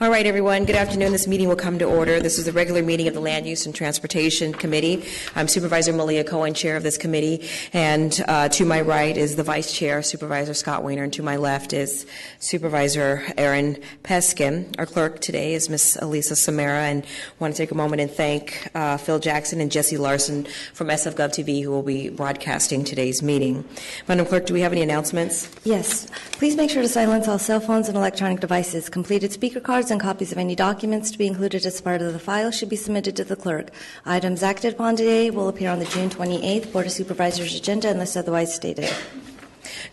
All right, everyone. Good afternoon. This meeting will come to order. This is the regular meeting of the Land Use and Transportation Committee. I'm Supervisor Malia Cohen, chair of this committee, and to my right is the vice chair, Supervisor Scott Weiner, and to my left is Supervisor Aaron Peskin. Our clerk today is Ms. Elisa Samara, and I want to take a moment and thank Phil Jackson and Jesse Larson from SF Gov TV, who will be broadcasting today's meeting. Madam Clerk, do we have any announcements? Yes. Please make sure to silence all cell phones and electronic devices. Completed speaker cards and copies of any documents to be included as part of the file should be submitted to the clerk. Items acted upon today will appear on the June 28th Board of Supervisors agenda unless otherwise stated.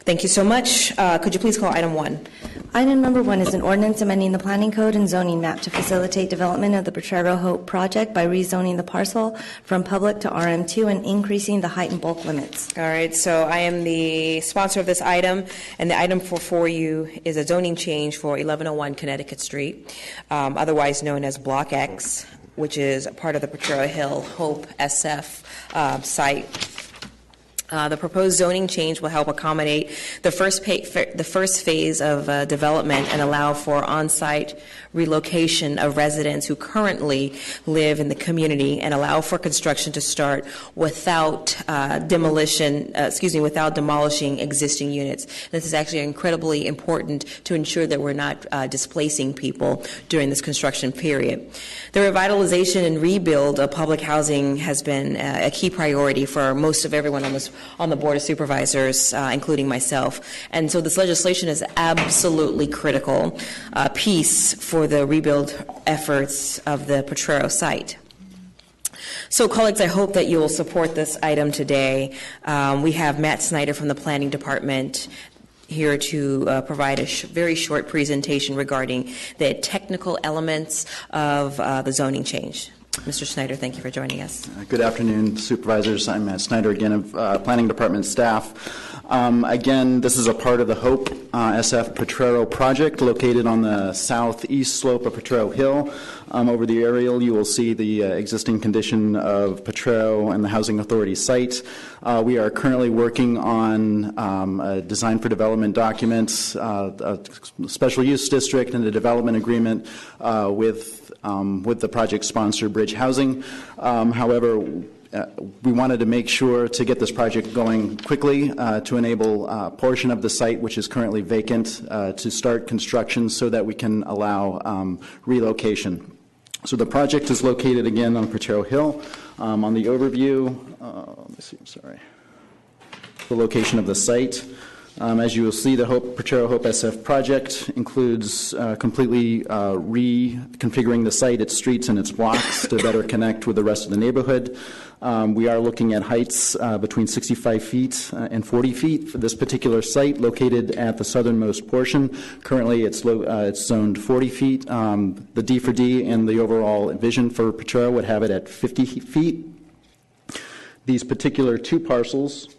Thank you so much. Could you please call item 1? Item number 1 is an ordinance amending the planning code and zoning map to facilitate development of the Potrero Hope project by rezoning the parcel from public to RM2 and increasing the height and bulk limits. All right, so I am the sponsor of this item, and the item for you is a zoning change for 1101 Connecticut Street, otherwise known as Block X, which is part of the Potrero Hill Hope SF site. The proposed zoning change will help accommodate the first phase of development and allow for on-site relocation of residents who currently live in the community and allow for construction to start without without demolishing existing units. This is actually incredibly important to ensure that we're not displacing people during this construction period. The revitalization and rebuild of public housing has been a key priority for most of everyone on the Board of Supervisors, including myself. And so this legislation is absolutely critical piece for the rebuild efforts of the Potrero site. So, colleagues, I hope that you will support this item today. We have Matt Snyder from the Planning Department here to provide a very short presentation regarding the technical elements of the zoning change. Mr. Snyder, thank you for joining us. Good afternoon, Supervisors. I'm Matt Snyder, again, of Planning Department staff. Again, this is a part of the HOPE SF Potrero project located on the southeast slope of Potrero Hill. Over the aerial, you will see the existing condition of Potrero and the Housing Authority site. We are currently working on a design for development documents, a special use district, and a development agreement with the project sponsor, Bridge Housing. However, we wanted to make sure to get this project going quickly to enable a portion of the site, which is currently vacant, to start construction so that we can allow relocation. So the project is located again on Potrero Hill. On the overview, let me see, I'm sorry, the location of the site. As you will see, the Potrero Hope SF project includes completely reconfiguring the site, its streets, and its blocks to better connect with the rest of the neighborhood. We are looking at heights between 65 feet and 40 feet for this particular site located at the southernmost portion. Currently, it's zoned 40 feet. The D for D and the overall vision for Potrero would have it at 50 feet. These particular two parcels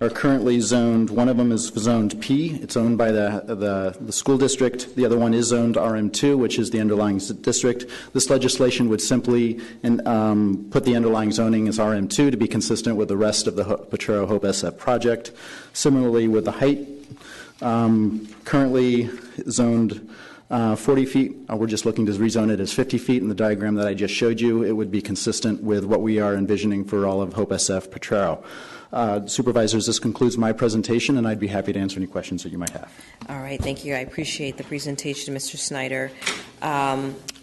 are currently zoned. One of them is zoned P. It's owned by the school district. The other one is zoned RM2, which is the underlying district. This legislation would simply put the underlying zoning as RM2 to be consistent with the rest of the Potrero Hope SF project. Similarly, with the height, currently zoned 40 feet. We're just looking to rezone it as 50 feet. In the diagram that I just showed you, it would be consistent with what we are envisioning for all of Hope SF Potrero. Supervisors, this concludes my presentation, and I'd be happy to answer any questions that you might have. All right, thank you. I appreciate the presentation, Mr. Snyder.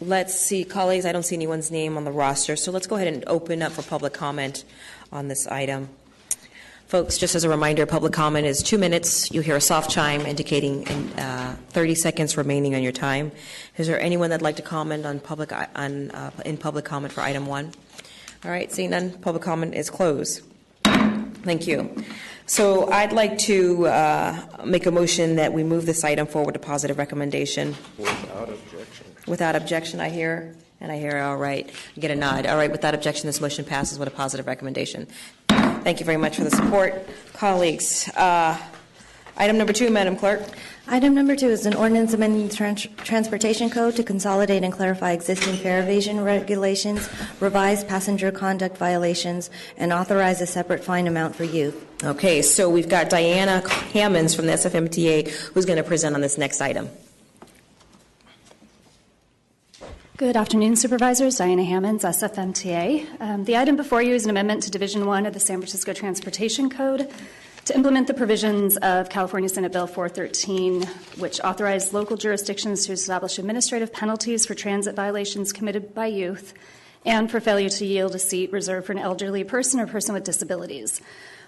Let's see, colleagues, I don't see anyone's name on the roster, so let's go ahead and open up for public comment on this item. Folks, just as a reminder, public comment is 2 minutes. You'll hear a soft chime indicating 30 seconds remaining on your time. Is there anyone that'd like to comment on in public comment for item 1? All right, seeing none, public comment is closed. Thank you. So I'd like to make a motion that we move this item forward to positive recommendation. Without objection. Without objection, I hear, all right. I get a nod. All right, without objection, this motion passes with a positive recommendation. Thank you very much for the support. Colleagues, item number 2, Madam Clerk. Item number 2 is an ordinance amending the Transportation Code to consolidate and clarify existing fare evasion regulations, revise passenger conduct violations, and authorize a separate fine amount for youth. Okay, so we've got Diana Hammonds from the SFMTA who's going to present on this next item. Good afternoon, Supervisors. Diana Hammonds, SFMTA. The item before you is an amendment to Division 1 of the San Francisco Transportation Code to implement the provisions of California Senate Bill 413, which authorize local jurisdictions to establish administrative penalties for transit violations committed by youth and for failure to yield a seat reserved for an elderly person or person with disabilities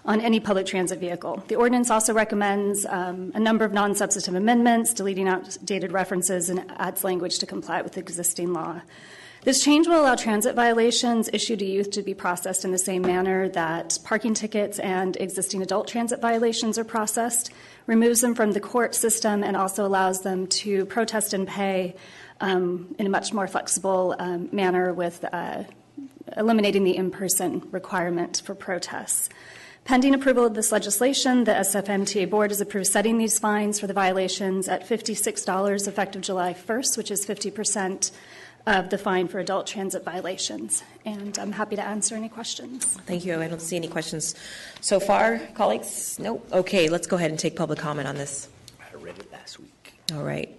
on any public transit vehicle. The ordinance also recommends a number of non-substantive amendments, deleting outdated references, and adds language to comply with existing law. This change will allow transit violations issued to youth to be processed in the same manner that parking tickets and existing adult transit violations are processed, removes them from the court system, and also allows them to protest and pay in a much more flexible manner with eliminating the in-person requirement for protests. Pending approval of this legislation, the SFMTA Board has approved setting these fines for the violations at $56 effective July 1st, which is 50% of the fine for adult transit violations. And I'm happy to answer any questions. Thank you. I don't see any questions so far. Colleagues? Nope. Okay, let's go ahead and take public comment on this. I read it last week. All right.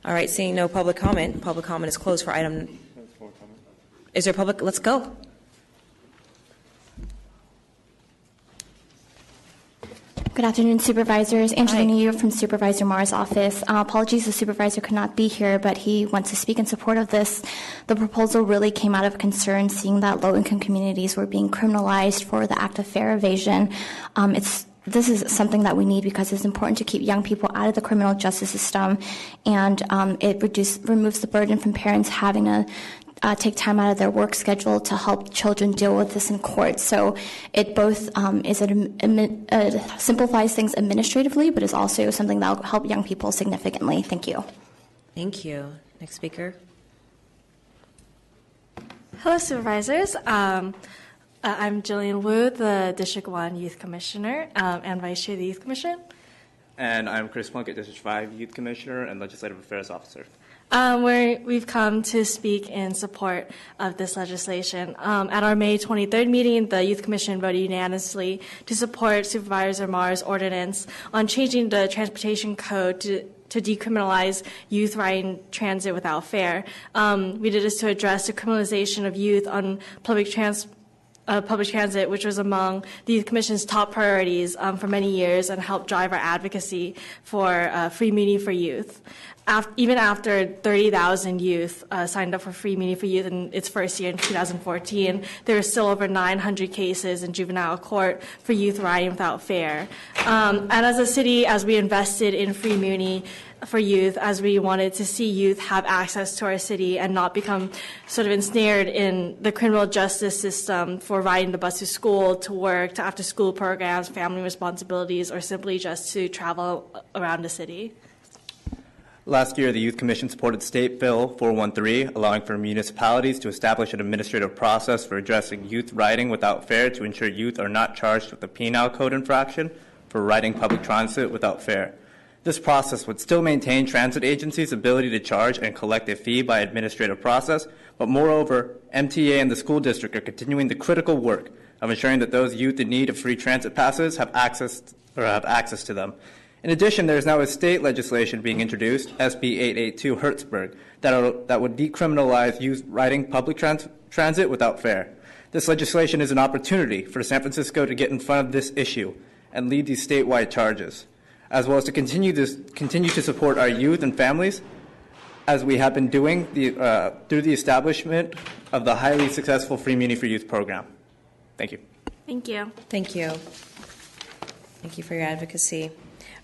All right, seeing no public comment is closed for item. Is there public? Let's go. Good afternoon, Supervisors. Angelina Yu from Supervisor Marr's office. Apologies, the supervisor could not be here, but he wants to speak in support of this. The proposal really came out of concern seeing that low-income communities were being criminalized for the act of fare evasion. This is something that we need because it's important to keep young people out of the criminal justice system, and it removes the burden from parents having to take time out of their work schedule to help children deal with this in court. So it both simplifies things administratively, but is also something that will help young people significantly. Thank you. Thank you. Next speaker. Hello, Supervisors. I'm Jillian Wu, the District 1 Youth Commissioner and Vice Chair of the Youth Commission. And I'm Chris Plunkett, District 5 Youth Commissioner and Legislative Affairs Officer. We've come to speak in support of this legislation. At our May 23rd meeting, the Youth Commission voted unanimously to support Supervisor Marr's ordinance on changing the transportation code to decriminalize youth riding transit without fare. We did this to address the criminalization of youth on public transit, which was among the Youth Commission's top priorities for many years and helped drive our advocacy for free Muni for youth. Even after 30,000 youth signed up for free Muni for youth in its first year in 2014, there are still over 900 cases in juvenile court for youth riding without fare. And as a city, as we invested in free Muni for youth, as we wanted to see youth have access to our city and not become sort of ensnared in the criminal justice system for riding the bus to school, to work, to after-school programs, family responsibilities, or simply just to travel around the city. Last year, the Youth Commission supported State Bill 413, allowing for municipalities to establish an administrative process for addressing youth riding without fare to ensure youth are not charged with a penal code infraction for riding public transit without fare. This process would still maintain transit agencies' ability to charge and collect a fee by administrative process, but moreover, MTA and the school district are continuing the critical work of ensuring that those youth in need of free transit passes have access to them. In addition, there is now a state legislation being introduced, SB 882 Hertzberg, that would decriminalize youth riding public transit without fare. This legislation is an opportunity for San Francisco to get in front of this issue and lead these statewide charges, as well as to continue to support our youth and families, as we have been doing through the establishment of the highly successful Free Muni for Youth program. Thank you. Thank you. Thank you. Thank you for your advocacy.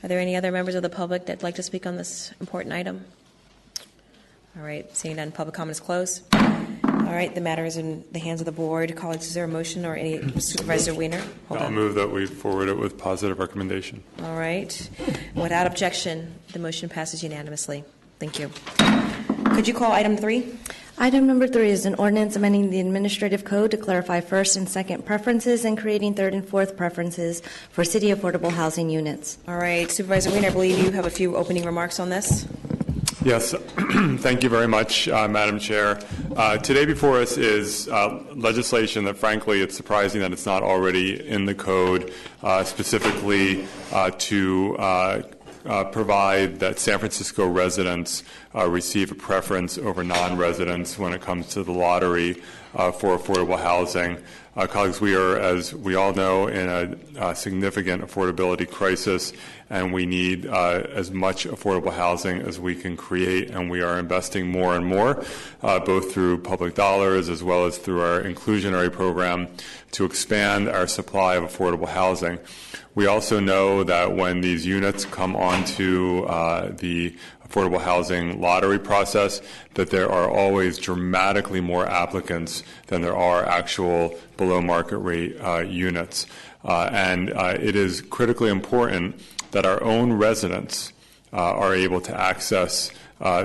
Are there any other members of the public that'd like to speak on this important item? All right, seeing none, public comment is closed. All right, the matter is in the hands of the board. Colleagues, is there a motion or any? Supervisor Wiener? I'll move that we forward it with positive recommendation. All right. Without objection, the motion passes unanimously. Thank you. Could you call item 3? Item number 3 is an ordinance amending the administrative code to clarify first and second preferences and creating third and fourth preferences for city affordable housing units. All right, Supervisor Wiener, I believe you have a few opening remarks on this. Yes, thank you very much, Madam Chair. Today before us is legislation that, frankly, it's surprising that it's not already in the code, specifically to provide that San Francisco residents receive a preference over non-residents when it comes to the lottery for affordable housing. Colleagues, we are, as we all know, in a significant affordability crisis, and we need as much affordable housing as we can create, and we are investing more and more, both through public dollars as well as through our inclusionary program, to expand our supply of affordable housing. We also know that when these units come onto the affordable housing lottery process, that there are always dramatically more applicants than there are actual below market rate units. And it is critically important that our own residents are able to access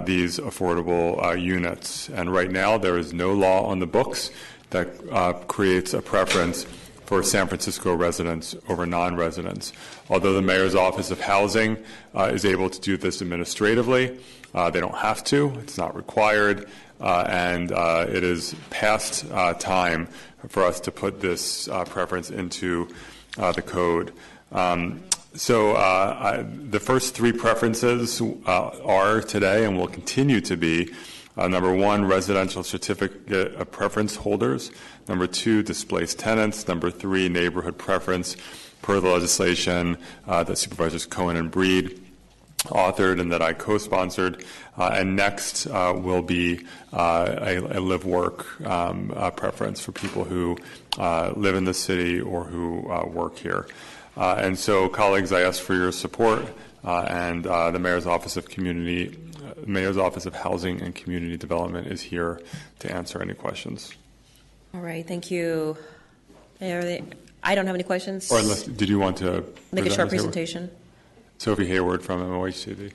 these affordable units. And right now there is no law on the books that creates a preference for San Francisco residents over non-residents. Although the Mayor's Office of Housing is able to do this administratively, they don't have to. It's not required. And it is past time for us to put this preference into the code. So the first three preferences are today and will continue to be number one, residential certificate of preference holders. Number two, displaced tenants. Number three, neighborhood preference per the legislation that Supervisors Cohen and Breed authored and that I co-sponsored. And next will be a live-work preference for people who live in the city or who work here. And so, colleagues, I ask for your support, and the Mayor's Office of Housing and Community Development is here to answer any questions. All right, thank you. I don't have any questions. Or unless, did you want to make a short Ms. presentation? Sophie Hayward from MOHCD.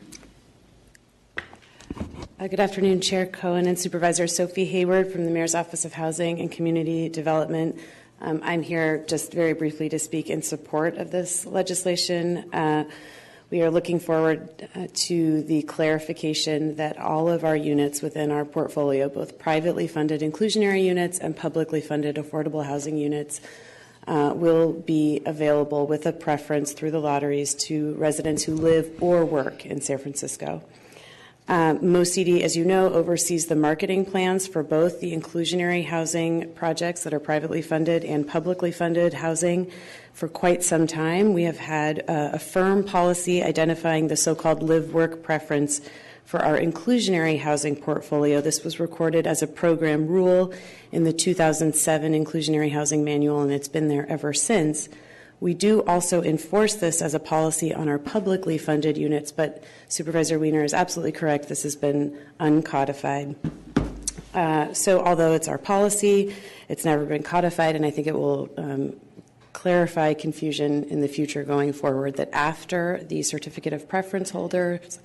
Good afternoon, Chair Cohen and Supervisor. Sophie Hayward from the Mayor's Office of Housing and Community Development. I'm here just very briefly to speak in support of this legislation. We are looking forward to the clarification that all of our units within our portfolio, both privately funded inclusionary units and publicly funded affordable housing units, will be available with a preference through the lotteries to residents who live or work in San Francisco. MOCD, as you know, oversees the marketing plans for both the inclusionary housing projects that are privately funded and publicly funded housing for quite some time. We have had a firm policy identifying the so-called live-work preference for our inclusionary housing portfolio. This was recorded as a program rule in the 2007 Inclusionary Housing Manual, and it's been there ever since. We do also enforce this as a policy on our publicly funded units, but Supervisor Wiener is absolutely correct. This has been uncodified. So although it's our policy, it's never been codified, and I think it will clarify confusion in the future going forward, that after the certificate of preference holders,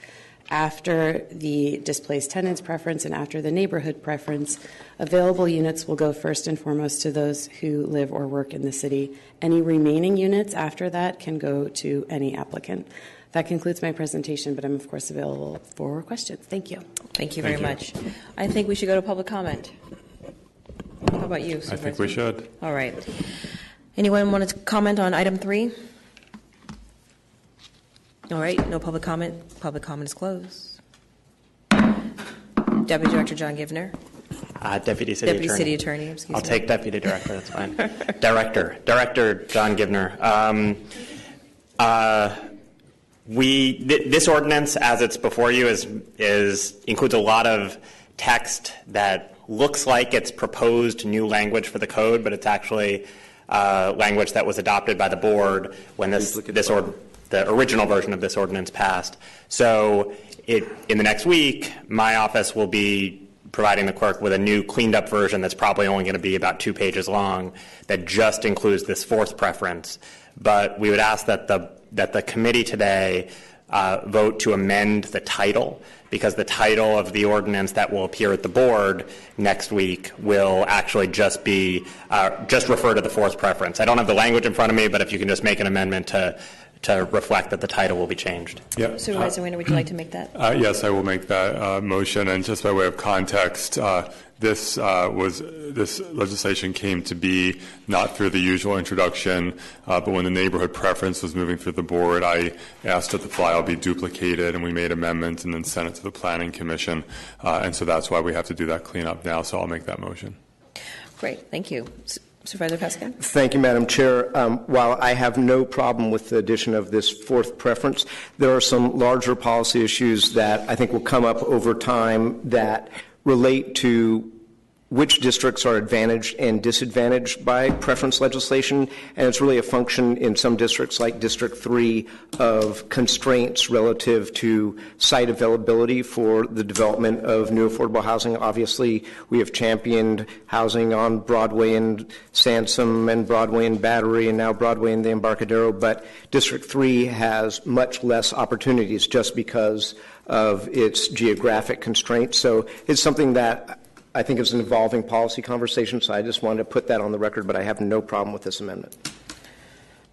after the displaced tenants preference, and after the neighborhood preference, available units will go first and foremost to those who live or work in the city. Any remaining units after that can go to any applicant. That concludes my presentation, but I'm, of course, available for questions. Thank you. Thank you very much. I think we should go to public comment. How about you, Supervisor? I think we should. All right. Anyone want to comment on item 3? All right, no public comment. Public comment is closed. Deputy Director John Givner. Deputy City Attorney. Excuse me. I'll take Deputy Director, that's fine. Director John Givner. This ordinance, as it's before you, includes a lot of text that looks like it's proposed new language for the code, but it's actually language that was adopted by the board when the original version of this ordinance passed. So in the next week, my office will be providing the clerk with a new cleaned up version that's probably only going to be about 2 pages long that just includes this fourth preference. But we would ask that the committee today vote to amend the title, because the title of the ordinance that will appear at the board next week will actually just be just refer to the fourth preference. I don't have the language in front of me, but if you can just make an amendment to reflect that the title will be changed. Yeah. Supervisor Weiner, would you like to make that? Yes, I will make that motion. And just by way of context, this legislation came to be not through the usual introduction, but when the neighborhood preference was moving through the board, I asked that the file be duplicated, and we made amendments and then sent it to the Planning Commission. And so that's why we have to do that cleanup now. So I'll make that motion. Great, thank you. Supervisor Peskin? Thank you, Madam Chair. While I have no problem with the addition of this fourth preference, there are some larger policy issues that I think will come up over time that relate to which districts are advantaged and disadvantaged by preference legislation, and it's really a function in some districts like District 3 of constraints relative to site availability for the development of new affordable housing. Obviously, we have championed housing on Broadway and Sansom and Broadway and Battery and now Broadway and the Embarcadero, but District 3 has much less opportunities just because of its geographic constraints. So it's something that I think it's an evolving policy conversation, so I just wanted to put that on the record, but I have no problem with this amendment.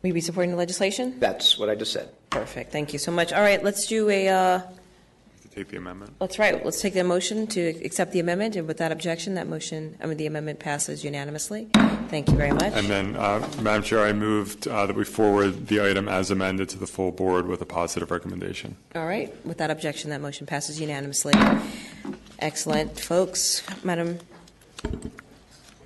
Will you be supporting the legislation? That's what I just said. Perfect. Thank you so much. All right, let's do a... To take the amendment. That's right. Let's take the motion to accept the amendment, and without objection, the amendment passes unanimously. Thank you very much. And then, Madam Chair, I moved that we forward the item as amended to the full board with a positive recommendation. All right. Without objection, that motion passes unanimously. Excellent. Folks, Madam,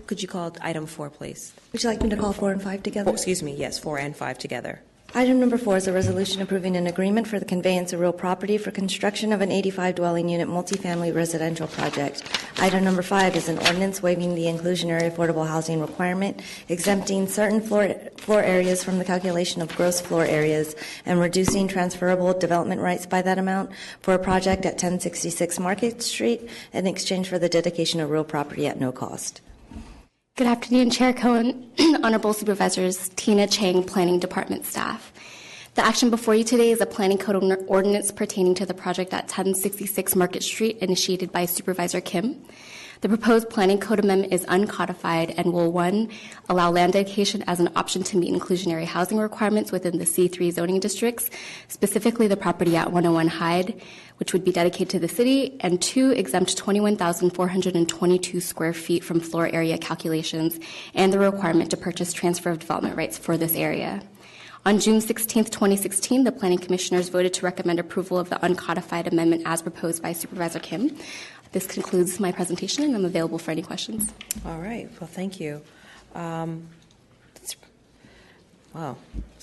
could you call item 4, please? Would you like me to call 4 and 5 together? Oh, excuse me. Yes, 4 and 5 together. Item number 4 is a resolution approving an agreement for the conveyance of real property for construction of an 85-dwelling unit multifamily residential project. Item number 5 is an ordinance waiving the inclusionary affordable housing requirement, exempting certain floor areas from the calculation of gross floor areas, and reducing transferable development rights by that amount for a project at 1066 Market Street in exchange for the dedication of real property at no cost. Good afternoon, Chair Cohen, Honorable Supervisors, Tina Chang, Planning Department staff. The action before you today is a planning code ordinance pertaining to the project at 1066 Market Street, initiated by Supervisor Kim. The proposed planning code amendment is uncodified and will, 1, allow land dedication as an option to meet inclusionary housing requirements within the C3 zoning districts, specifically the property at 101 Hyde, which would be dedicated to the city, and 2, exempt 21,422 square feet from floor area calculations and the requirement to purchase transfer of development rights for this area. On June 16, 2016, the Planning Commissioners voted to recommend approval of the uncodified amendment as proposed by Supervisor Kim. This concludes my presentation, and I'm available for any questions. All right. Well, thank you. Wow, it's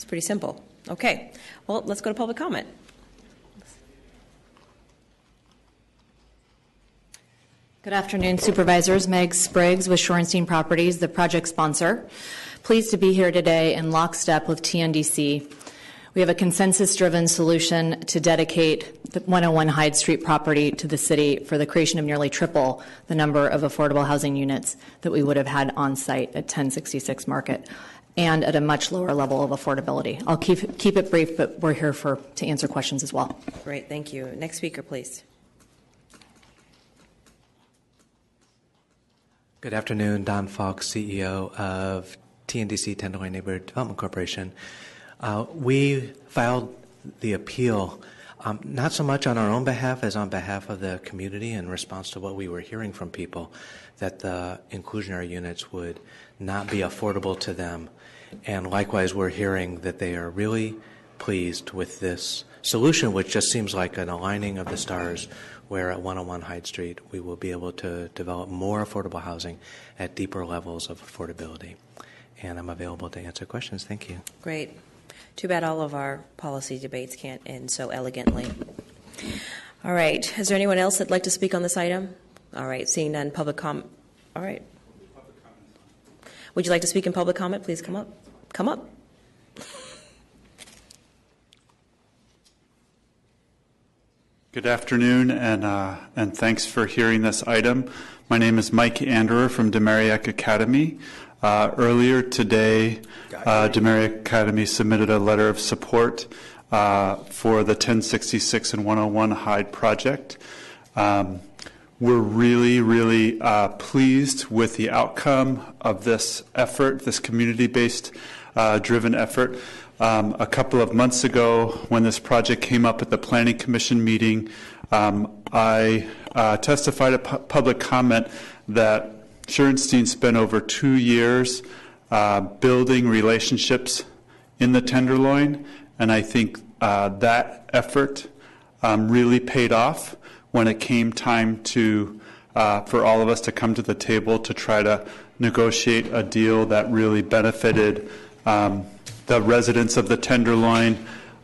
pretty simple. Okay. Well, let's go to public comment. Good afternoon, Supervisors. Meg Spriggs with Shorenstein Properties, the project sponsor. Pleased to be here today in lockstep with TNDC. We have a consensus-driven solution to dedicate the 101 Hyde Street property to the city for the creation of nearly triple the number of affordable housing units that we would have had on site at 1066 Market, and at a much lower level of affordability. I'll keep it brief, but we're here to answer questions as well. Great, thank you. Next speaker, please. Good afternoon, Don Fox, CEO of TNDC Tenderloin Neighborhood Development Corporation. We filed the appeal not so much on our own behalf as on behalf of the community in response to what we were hearing from people, that the inclusionary units would not be affordable to them. And likewise, we're hearing that they are really pleased with this solution, which just seems like an aligning of the stars, where at 101 Hyde Street we will be able to develop more affordable housing at deeper levels of affordability. And I'm available to answer questions. Thank you. Great. Too bad all of our policy debates can't end so elegantly. All right. Is there anyone else that'd like to speak on this item? All right. Seeing none, public comment. All right. Would you like to speak in public comment? Please come up. Come up. Good afternoon, and thanks for hearing this item. My name is Mike Anderer from Demariak Academy. Earlier today, Demariak Academy submitted a letter of support for the 1066 and 101 Hyde project. We're really, really pleased with the outcome of this effort, this community-based driven effort. A couple of months ago, when this project came up at the Planning Commission meeting, I testified at public comment that Shorenstein spent over 2 years building relationships in the Tenderloin, and I think that effort really paid off when it came time to for all of us to come to the table to try to negotiate a deal that really benefited the residents of the Tenderloin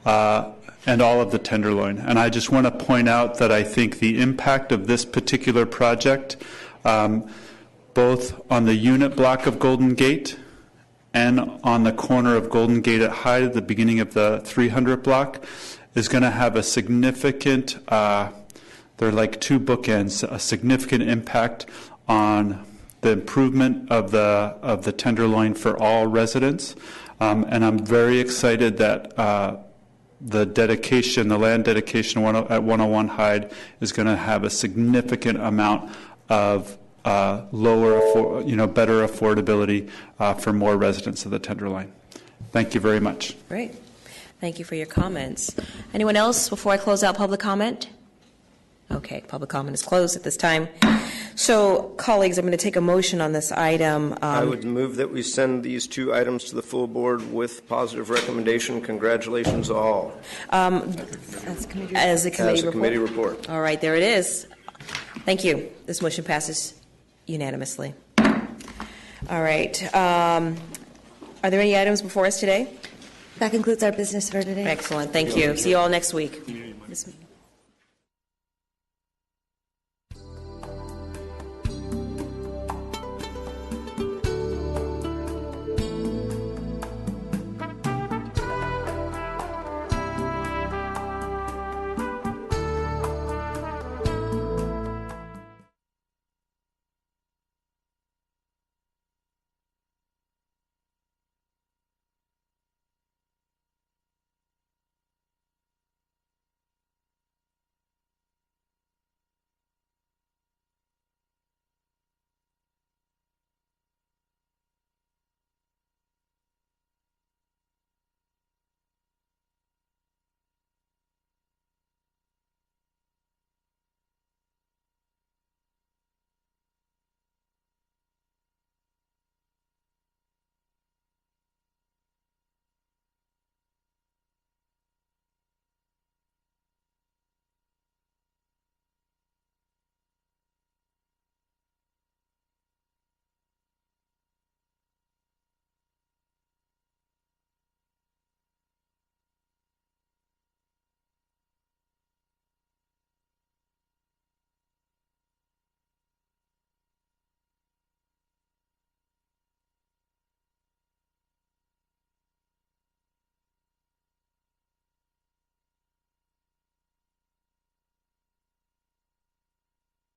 and all of the Tenderloin. And I just want to point out that I think the impact of this particular project, both on the unit block of Golden Gate and on the corner of Golden Gate at Hyde at the beginning of the 300 block, is going to have a significant, they're like two bookends, a significant impact on the improvement of the Tenderloin for all residents. And I'm very excited that the dedication, the land dedication at 101 Hyde is going to have a significant amount of better affordability for more residents of the Tenderloin. Thank you very much. Great. Thank you for your comments. Anyone else before I close out public comment? Okay, public comment is closed at this time. So, colleagues, I'm going to take a motion on this item. I would move that we send these two items to the full board with positive recommendation. Congratulations all. As a committee report. All right, there it is. Thank you. This motion passes unanimously. All right. Are there any items before us today? That concludes our business for today. Excellent. Thank you. See you all next week.